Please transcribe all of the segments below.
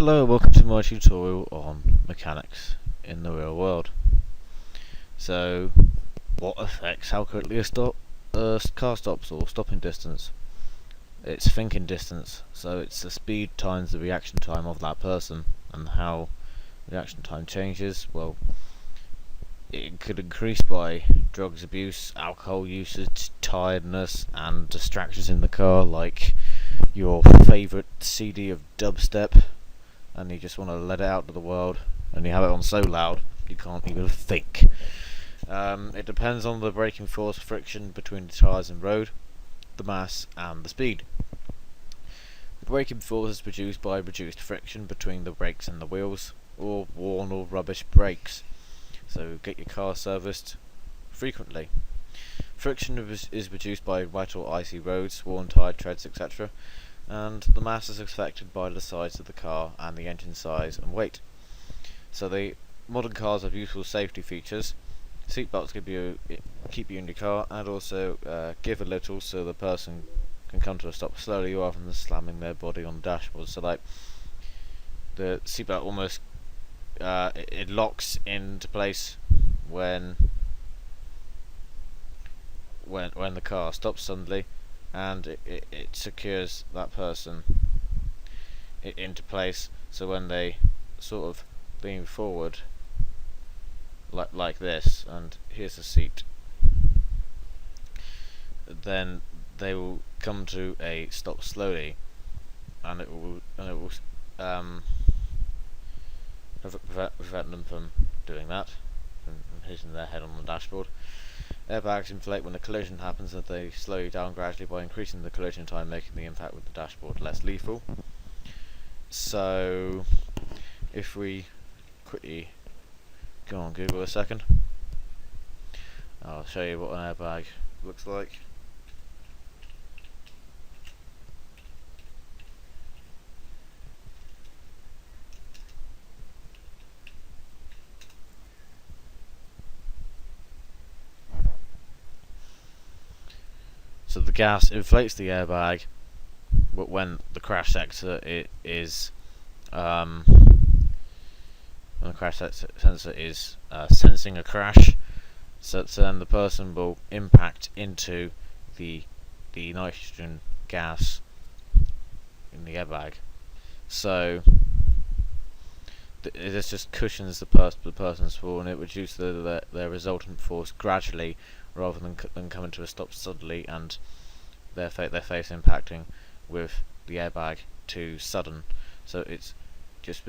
Hello, welcome to my tutorial on mechanics in the real world. So, what affects how quickly a car stops, or stopping distance? It's thinking distance, so it's the speed times the reaction time of that person, and how reaction time changes. Well, it could increase by drugs abuse, alcohol usage, tiredness, and distractions in the car, like your favourite CD of dubstep, and you just want to let it out to the world, and you have it on so loud you can't even think. It depends on the braking force, friction between the tyres and road, the mass, and the speed. The braking force is produced by reduced friction between the brakes and the wheels, or worn or rubbish brakes. So get your car serviced frequently. Friction is produced by wet or icy roads, worn tyre treads, etc. And the mass is affected by the size of the car and the engine size and weight. So the modern cars have useful safety features. Seatbelts keep you in your car, and also give a little so the person can come to a stop slowly rather than slamming their body on the dashboard. So like the seatbelt almost it locks into place when the car stops suddenly, and it secures that person into place, so when they sort of lean forward like this, and here's the seat, then they will come to a stop slowly, and it will prevent them from doing that, from hitting their head on the dashboard. Airbags inflate when a collision happens, and they slow you down gradually by increasing the collision time, making the impact with the dashboard less lethal. So, if we quickly go on Google a second, I'll show you what an airbag looks like. So the gas inflates the airbag, but when the crash sensor is sensing a crash, so then the person will impact into the nitrogen gas in the airbag. So this just cushions the person's fall, and it reduces their resultant force gradually, rather than coming to a stop suddenly and their face impacting with the airbag too sudden. So it's just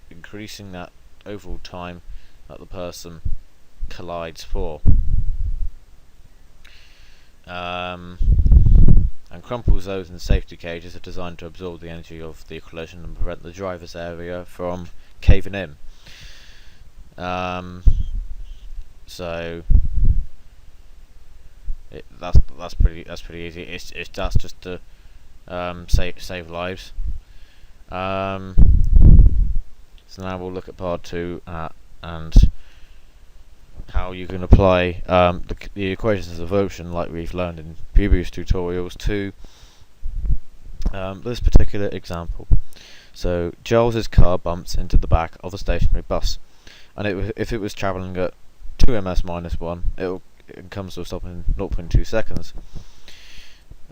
increasing that overall time that the person collides for. And crumple zones and safety cages are designed to absorb the energy of the collision and prevent the driver's area from caving in. So that's pretty easy. That's just to save lives. So now we'll look at part 2 and how you can apply the equations of motion, like we've learned in previous tutorials, to this particular example. So Giles's car bumps into the back of a stationary bus, and if it was travelling at 2 ms minus 1, it comes to a stop in 0.2 seconds.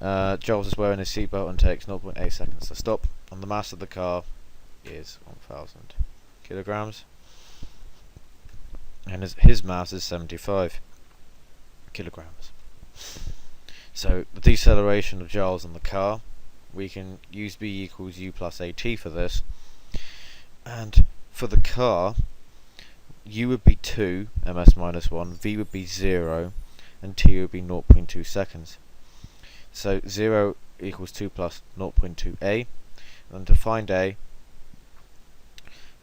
Giles is wearing his seatbelt and takes 0.8 seconds to stop, and the mass of the car is 1000 kilograms, and his mass is 75 kilograms. So the deceleration of Giles on the car, we can use B equals U plus AT for this, and for the car, U would be 2 ms minus 1, V would be 0, and T would be 0.2 seconds. So 0 equals 2 plus 0.2a, and to find a,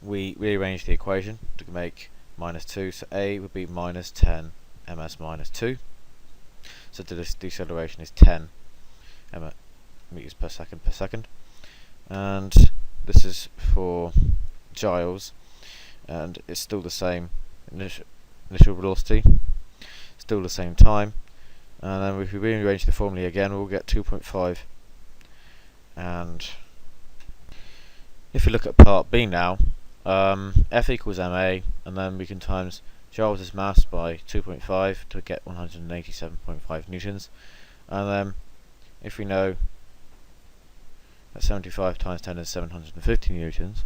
we rearrange the equation to make minus 2, so a would be minus 10 ms minus 2. So the deceleration is 10 meters per second, and this is for Giles, and it's still the same initial velocity, still the same time, and then if we rearrange the formula again, we'll get 2.5, and If we look at part B now, F equals ma, and then we can times Charles's mass by 2.5 to get 187.5 newtons, and then if we know that 75 times 10 is 750 newtons,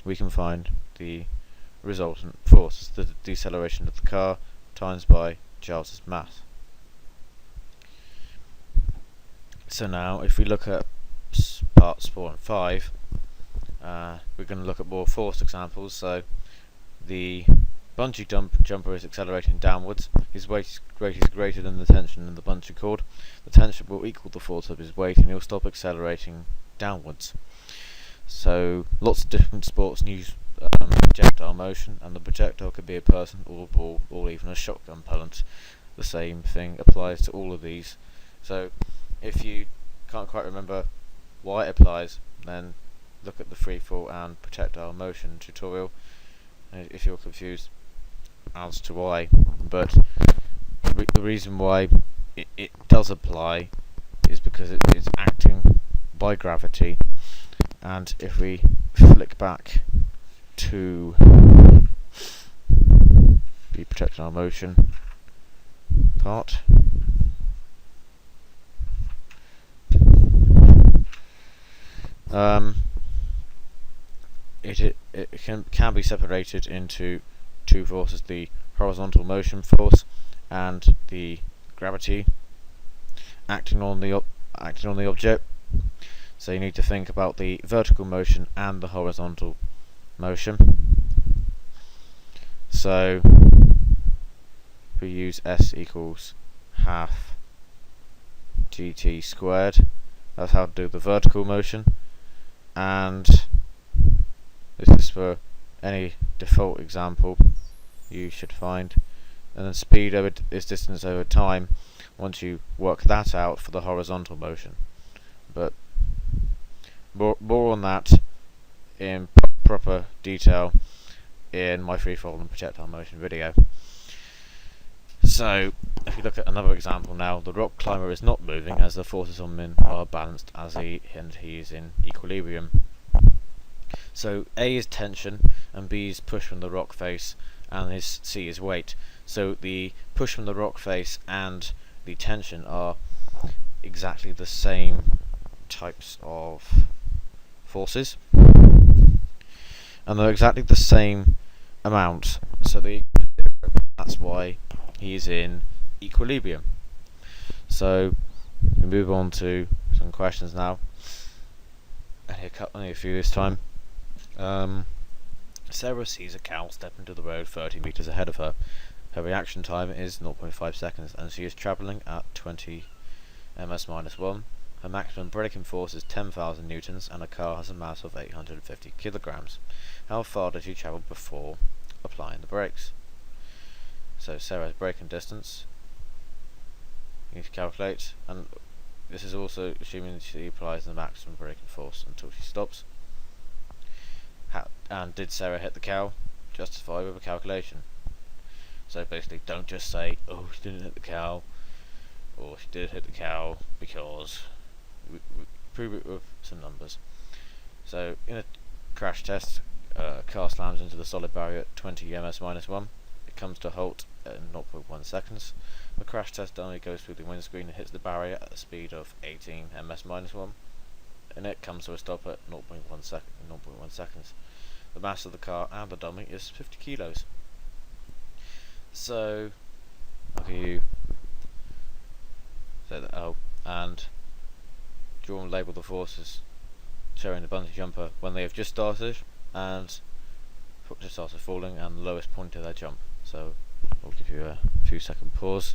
we can find the resultant force, the deceleration of the car, times by Charles's mass. So now, if we look at parts 4 and 5, we're going to look at more force examples. So the bungee jumper is accelerating downwards. His weight is greater than the tension in the bungee cord. The tension will equal the force of his weight, and he'll stop accelerating downwards. So lots of different sports use projectile motion, and the projectile could be a person or a ball or even a shotgun pellet. The same thing applies to all of these. So if you can't quite remember why it applies, then look at the freefall and projectile motion tutorial if you're confused as to why. But the reason why it does apply is because it is acting by gravity. And if we flick back to the projectile motion part, it can be separated into two forces: the horizontal motion force and the gravity acting on the object. So you need to think about the vertical motion and the horizontal motion. So we use S equals half gt squared. That's how to do the vertical motion, and this is for any default example you should find. And then speed is distance over time once you work that out for the horizontal motion. But more on that in proper detail in my freefall and projectile motion video. So if you look at another example now, the rock climber is not moving as the forces on him are balanced and he is in equilibrium. So A is tension and B is push from the rock face, and C is weight. So the push from the rock face and the tension are exactly the same types of forces, and they're exactly the same amount, so that's why he's in equilibrium. So we move on to some questions now, and here cut only a few this time. Sarah sees a cow step into the road 30 meters ahead of her. Her reaction time is 0.5 seconds, and she is travelling at 20 ms-1. Her maximum braking force is 10,000 newtons, and her car has a mass of 850 kilograms. How far did she travel before applying the brakes? So Sarah's braking distance, you need to calculate, and this is also assuming she applies the maximum braking force until she stops. And did Sarah hit the cow? Justify with a calculation. So basically, don't just say, oh, she didn't hit the cow, or she did hit the cow because we prove it with some numbers. So in a crash test, car slams into the solid barrier at 20 ms-1. It comes to a halt at 0.1 seconds. The crash test only goes through the windscreen and hits the barrier at a speed of 18 ms-1, and it comes to a stop at 0.1 seconds. The mass of the car and the dummy is 50 kilos. So I'll give you that O, and draw and label the forces showing the bungee jumper when they have just started and just started falling, and the lowest point of their jump. So we'll give you a few second pause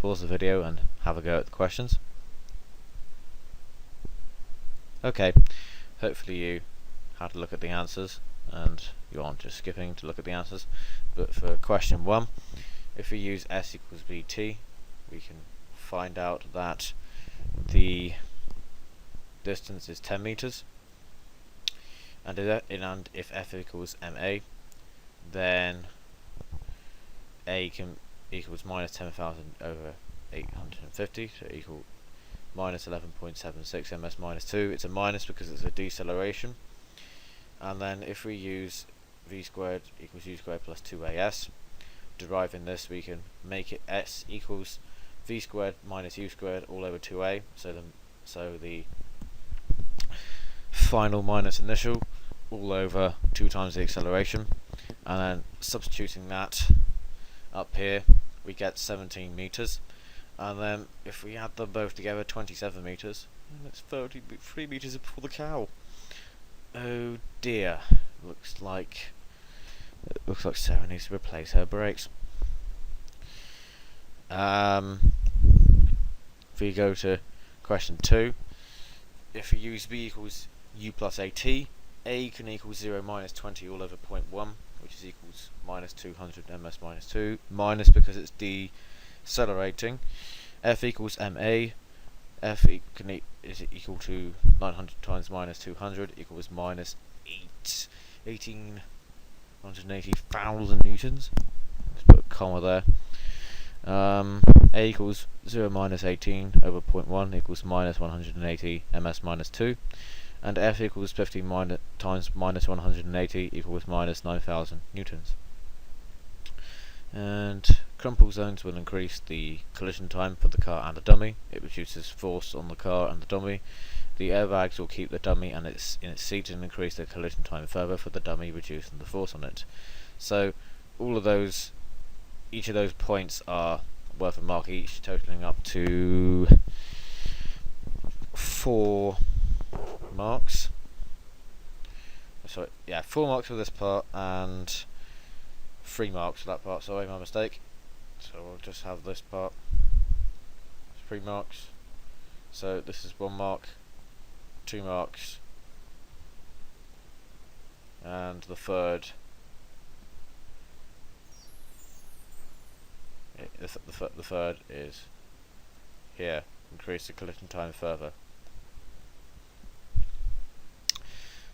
the video and have a go at the questions. Okay, hopefully you had a look at the answers and you aren't just skipping to look at the answers. But for question 1, if we use S equals Vt, we can find out that the distance is 10 meters, and if F equals ma, then A equals minus 10,000 over 850 to equal minus 11.76 ms minus 2. It's a minus because it's a deceleration, and then if we use v squared equals u squared plus 2as, deriving this, we can make it s equals v squared minus u squared all over 2a, so the final minus initial all over 2 times the acceleration, and then substituting that up here we get 17 meters, and then if we add them both together, 27 meters, and it's 33 meters before the cow. Oh dear, looks like Sarah needs to replace her brakes. If we go to question 2, if we use v equals u plus at, a can equal 0 minus 20 all over 0.1, which is equals minus 200 ms minus 2, minus because it's decelerating. F equals ma, f is equal to 900 times minus 200 equals minus 1,880,000 newtons. Let's put a comma there. A equals 0 minus 18 over 0.1 equals minus 180 ms minus 2, and F equals 15 times minus 180 equals minus 9,000 newtons. And crumple zones will increase the collision time for the car and the dummy. It reduces force on the car and the dummy. The airbags will keep the dummy and in its seat and increase the collision time further for the dummy, reducing the force on it. So each of those points are worth a mark each, totaling up to 4 marks. Sorry, yeah, 4 marks for this part and 3 marks for that part. Sorry, my mistake. So we'll just have this part 3 marks. So this is 1 mark, 2 marks, and the third. The third is here. Increase the collision time further.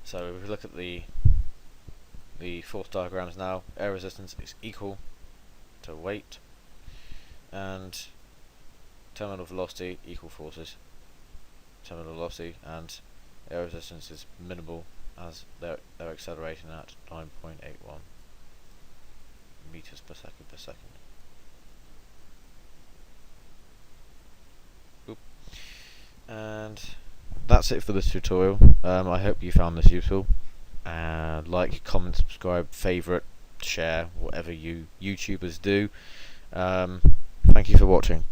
So if we look at the force diagrams now, air resistance is equal to weight, and terminal velocity equal forces. Terminal velocity and air resistance is minimal as they're accelerating at 9.81 meters per second. Oop. And that's it for this tutorial. I hope you found this useful. Like, comment, subscribe, favourite, share, whatever you YouTubers do. Thank you for watching.